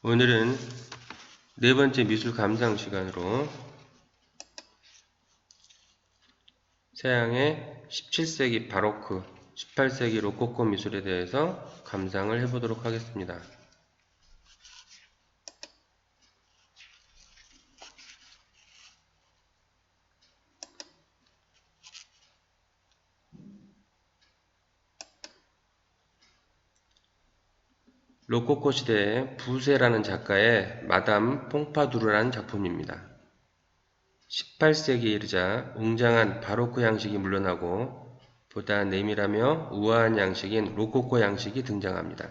오늘은 네 번째 미술 감상 시간으로 서양의 17세기 바로크, 18세기 로코코 미술에 대해서 감상을 해보도록 하겠습니다. 로코코 시대의 부세라는 작가의 마담 퐁파두르라는 작품입니다. 18세기에 이르자 웅장한 바로크 양식이 물러나고 보다 내밀하며 우아한 양식인 로코코 양식이 등장합니다.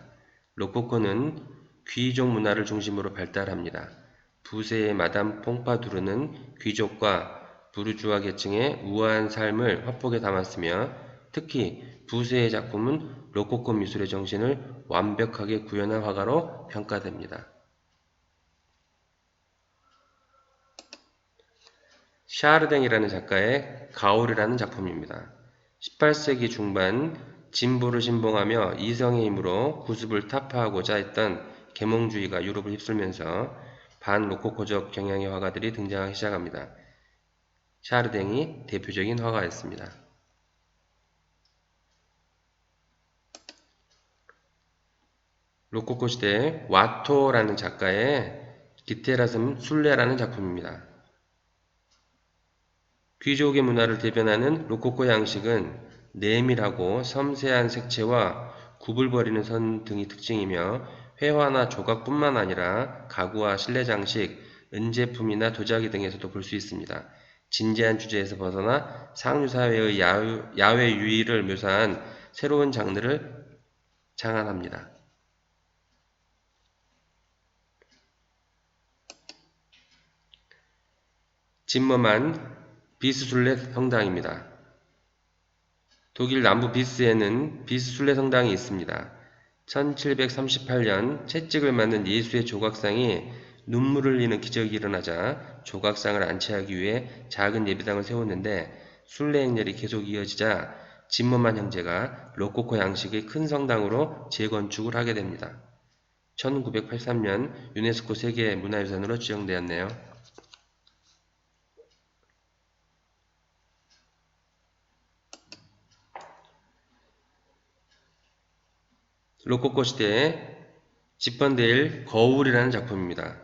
로코코는 귀족 문화를 중심으로 발달합니다. 부세의 마담 퐁파두르는 귀족과 부르주아 계층의 우아한 삶을 화폭에 담았으며 특히 부세의 작품은 로코코 미술의 정신을 완벽하게 구현한 화가로 평가됩니다. 샤르댕이라는 작가의 가오르라는 작품입니다. 18세기 중반 진보를 신봉하며 이성의 힘으로 구습을 타파하고자 했던 계몽주의가 유럽을 휩쓸면서 반로코코적 경향의 화가들이 등장하기 시작합니다. 샤르댕이 대표적인 화가였습니다. 로코코 시대 와토라는 작가의 기테라슴 술레라는 작품입니다. 귀족의 문화를 대변하는 로코코 양식은 내밀하고 섬세한 색채와 굽을 버리는 선 등이 특징이며 회화나 조각뿐만 아니라 가구와 실내 장식, 은제품이나 도자기 등에서도 볼 수 있습니다. 진지한 주제에서 벗어나 상류사회의 야외 유의를 묘사한 새로운 장르를 장안합니다. 짐머만 비스술레 성당입니다. 독일 남부 비스에는 비스술레 성당이 있습니다. 1738년 채찍을 맞는 예수의 조각상이 눈물을 흘리는 기적이 일어나자 조각상을 안치하기 위해 작은 예배당을 세웠는데 순례 행렬이 계속 이어지자 짐머만 형제가 로코코 양식의 큰 성당으로 재건축을 하게 됩니다. 1983년 유네스코 세계문화유산으로 지정되었네요. 로코코 시대의 집번데일 거울이라는 작품입니다.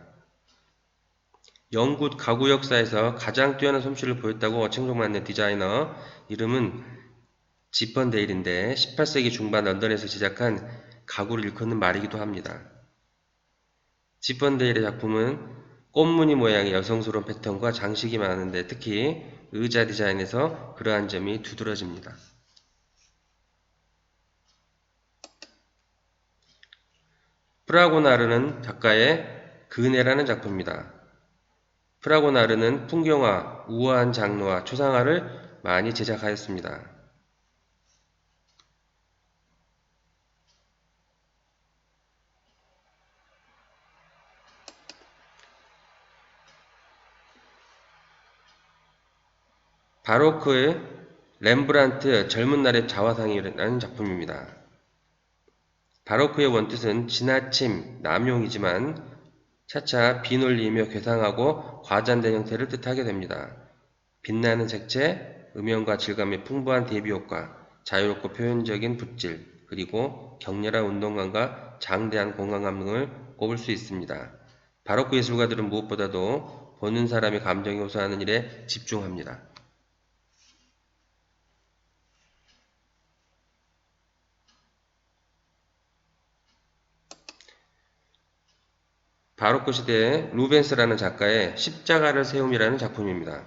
영국 가구 역사에서 가장 뛰어난 솜씨를 보였다고 칭송받는 디자이너 이름은 집번데일인데 18세기 중반 런던에서 제작한 가구를 일컫는 말이기도 합니다. 집번데일의 작품은 꽃무늬 모양의 여성스러운 패턴과 장식이 많은데 특히 의자 디자인에서 그러한 점이 두드러집니다. 프라고나르는 작가의 그네라는 작품입니다. 프라고나르는 풍경화, 우아한 장르와 초상화를 많이 제작하였습니다. 바로크의 렘브란트 젊은 날의 자화상이라는 작품입니다. 바로크의 원뜻은 지나침, 남용이지만 차차 비논리이며 괴상하고 과장된 형태를 뜻하게 됩니다. 빛나는 색채, 음영과 질감의 풍부한 대비효과, 자유롭고 표현적인 붓질, 그리고 격렬한 운동감과 장대한 공간감 등을 꼽을 수 있습니다. 바로크 예술가들은 무엇보다도 보는 사람의 감정에 호소하는 일에 집중합니다. 바로크 시대의 루벤스라는 작가의 십자가를 세움이라는 작품입니다.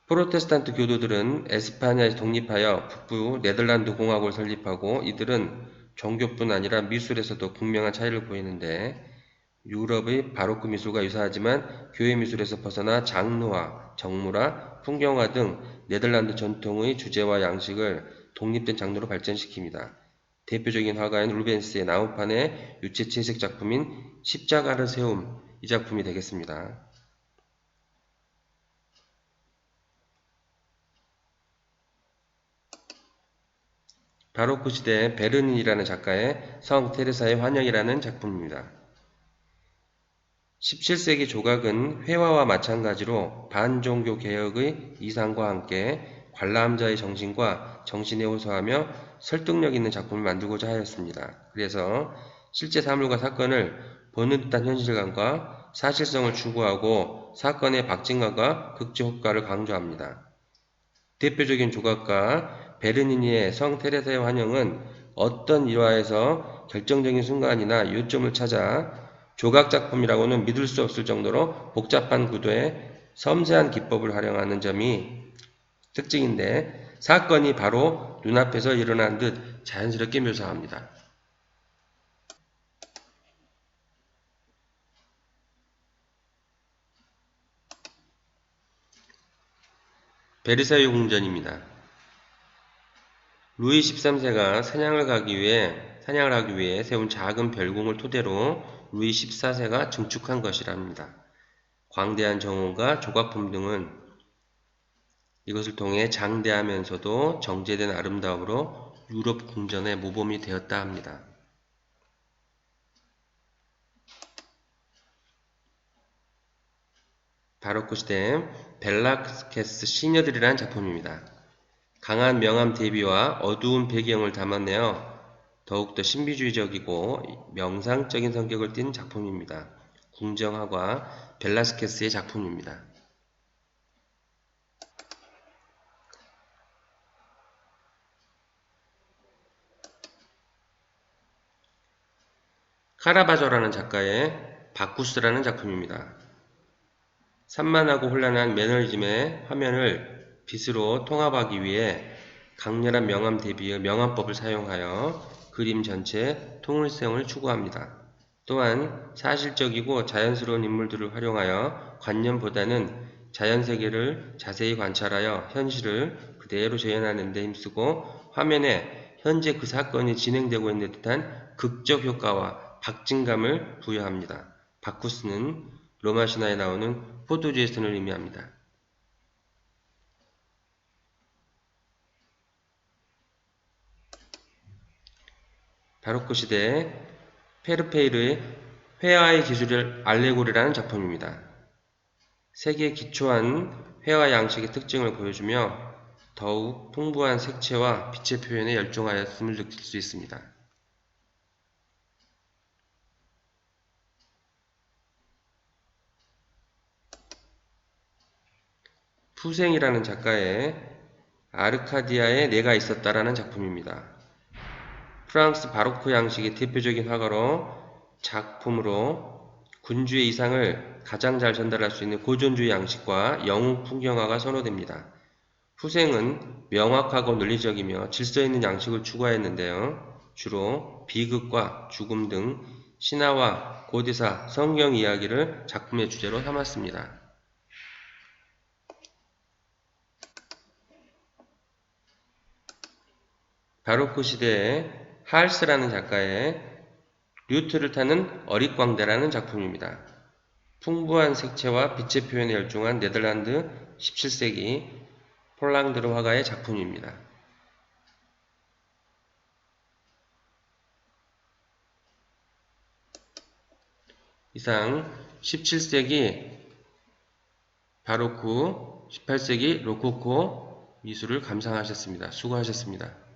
프로테스탄트 교도들은 에스파냐에서 독립하여 북부 네덜란드 공화국을 설립하고 이들은 종교뿐 아니라 미술에서도 극명한 차이를 보이는데 유럽의 바로크 미술과 유사하지만 교회 미술에서 벗어나 장르화, 정물화, 풍경화 등 네덜란드 전통의 주제와 양식을 독립된 장르로 발전시킵니다. 대표적인 화가인 루벤스의 나무판의 유체 채색 작품인 십자가를 세움, 이 작품이 되겠습니다. 바로크 시대 베르닌이라는 작가의 성 테레사의 환영이라는 작품입니다. 17세기 조각은 회화와 마찬가지로 반종교 개혁의 이상과 함께 관람자의 정신과 정신에 호소하며 설득력 있는 작품을 만들고자 하였습니다. 그래서 실제 사물과 사건을 보는 듯한 현실감과 사실성을 추구하고 사건의 박진감과 극적 효과를 강조합니다. 대표적인 조각가 베르니니의 성 테레사의 환영은 어떤 일화에서 결정적인 순간이나 요점을 찾아 조각작품이라고는 믿을 수 없을 정도로 복잡한 구도에 섬세한 기법을 활용하는 점이 특징인데 사건이 바로 눈앞에서 일어난 듯 자연스럽게 묘사합니다. 베르사유 궁전입니다. 루이 13세가 사냥을 하기 위해 세운 작은 별궁을 토대로 루이 14세가 증축한 것이랍니다. 광대한 정원과 조각품 등은 이것을 통해 장대하면서도 정제된 아름다움으로 유럽 궁전의 모범이 되었다 합니다. 바로크 시대 벨라스케스 시녀들이라는 작품입니다. 강한 명암 대비와 어두운 배경을 담아내어 더욱더 신비주의적이고 명상적인 성격을 띤 작품입니다. 궁정화가 벨라스케스의 작품입니다. 카라바조라는 작가의 바쿠스라는 작품입니다. 산만하고 혼란한 매너리즘의 화면을 빛으로 통합하기 위해 강렬한 명암 대비의 명암법을 사용하여 그림 전체의 통일성을 추구합니다. 또한 사실적이고 자연스러운 인물들을 활용하여 관념보다는 자연세계를 자세히 관찰하여 현실을 그대로 재현하는 데 힘쓰고 화면에 현재 그 사건이 진행되고 있는 듯한 극적 효과와 박진감을 부여합니다. 바쿠스는 로마 신화에 나오는 포도주의 선을 의미합니다. 바로크 시대 페르페이르의 회화의 기술을 알레고리라는 작품입니다. 색에 기초한 회화 양식의 특징을 보여주며 더욱 풍부한 색채와 빛의 표현에 열중하였음을 느낄 수 있습니다. 푸생이라는 작가의 아르카디아에 내가 있었다라는 작품입니다. 프랑스 바로크 양식의 대표적인 화가로 작품으로 군주의 이상을 가장 잘 전달할 수 있는 고전주의 양식과 영웅 풍경화가 선호됩니다. 후생은 명확하고 논리적이며 질서 있는 양식을 추구하였는데요. 주로 비극과 죽음 등 신화와 고대사, 성경 이야기를 작품의 주제로 삼았습니다. 바로크 시대에 할스라는 작가의 류트를 타는 어릿광대라는 작품입니다. 풍부한 색채와 빛의 표현에 열중한 네덜란드 17세기 폴랑드르 화가의 작품입니다. 이상 17세기 바로크, 18세기 로코코 미술을 감상하셨습니다. 수고하셨습니다.